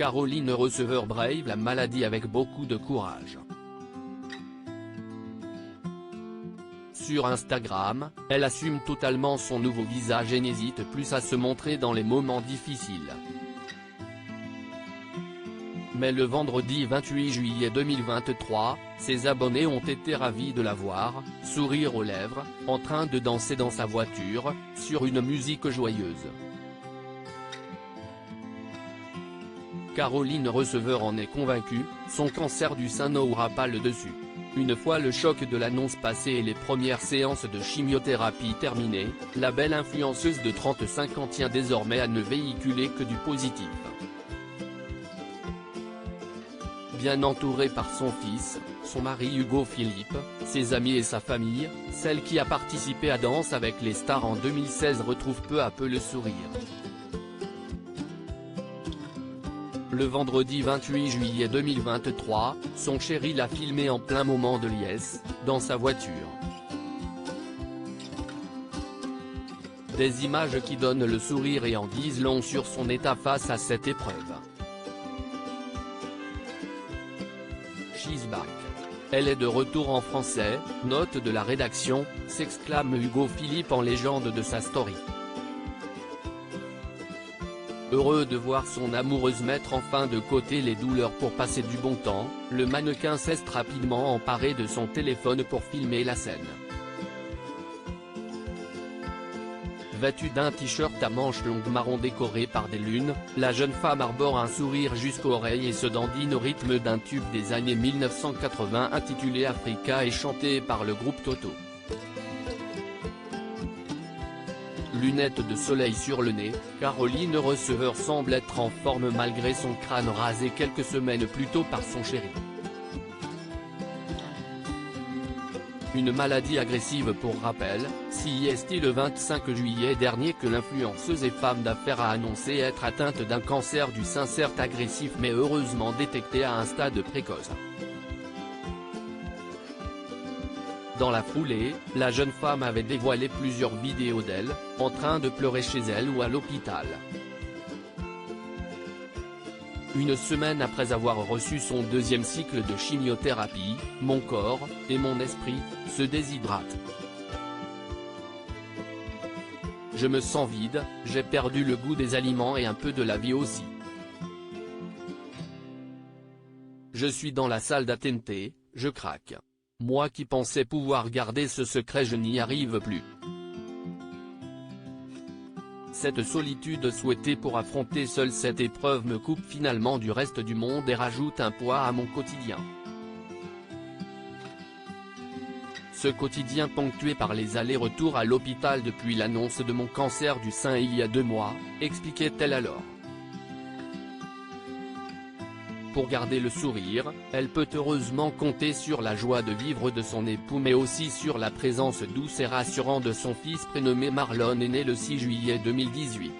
Caroline Receveur brave la maladie avec beaucoup de courage. Sur Instagram, elle assume totalement son nouveau visage et n'hésite plus à se montrer dans les moments difficiles. Mais le vendredi 28 juillet 2023, ses abonnés ont été ravis de la voir, sourire aux lèvres, en train de danser dans sa voiture, sur une musique joyeuse. Caroline Receveur en est convaincue, son cancer du sein n'aura pas le dessus. Une fois le choc de l'annonce passé et les premières séances de chimiothérapie terminées, la belle influenceuse de 35 ans tient désormais à ne véhiculer que du positif. Bien entourée par son fils, son mari Hugo Philippe, ses amis et sa famille, celle qui a participé à Danse avec les stars en 2016 retrouve peu à peu le sourire. Le vendredi 28 juillet 2023, son chéri l'a filmé en plein moment de liesse, dans sa voiture. Des images qui donnent le sourire et en disent long sur son état face à cette épreuve. She's back. Elle est de retour en français, note de la rédaction, s'exclame Hugo Philippe en légende de sa story. Heureux de voir son amoureuse mettre enfin de côté les douleurs pour passer du bon temps, le mannequin s'est rapidement emparé de son téléphone pour filmer la scène. Vêtue d'un t-shirt à manches longues marron décoré par des lunes, la jeune femme arbore un sourire jusqu'aux oreilles et se dandine au rythme d'un tube des années 1980 intitulé Africa et chanté par le groupe Toto. Lunettes de soleil sur le nez, Caroline Receveur semble être en forme malgré son crâne rasé quelques semaines plus tôt par son chéri. Une maladie agressive pour rappel, si est-il le 25 juillet dernier que l'influenceuse et femme d'affaires a annoncé être atteinte d'un cancer du sein certes agressif mais heureusement détecté à un stade précoce. Dans la foulée, la jeune femme avait dévoilé plusieurs vidéos d'elle, en train de pleurer chez elle ou à l'hôpital. Une semaine après avoir reçu son deuxième cycle de chimiothérapie, mon corps, et mon esprit, se déshydratent. Je me sens vide, j'ai perdu le goût des aliments et un peu de la vie aussi. Je suis dans la salle d'attente, je craque. Moi qui pensais pouvoir garder ce secret je n'y arrive plus. Cette solitude souhaitée pour affronter seule cette épreuve me coupe finalement du reste du monde et rajoute un poids à mon quotidien. Ce quotidien ponctué par les allers-retours à l'hôpital depuis l'annonce de mon cancer du sein il y a 2 mois, expliquait-elle alors. Pour garder le sourire, elle peut heureusement compter sur la joie de vivre de son époux mais aussi sur la présence douce et rassurante de son fils prénommé Marlon né le 6 juillet 2018.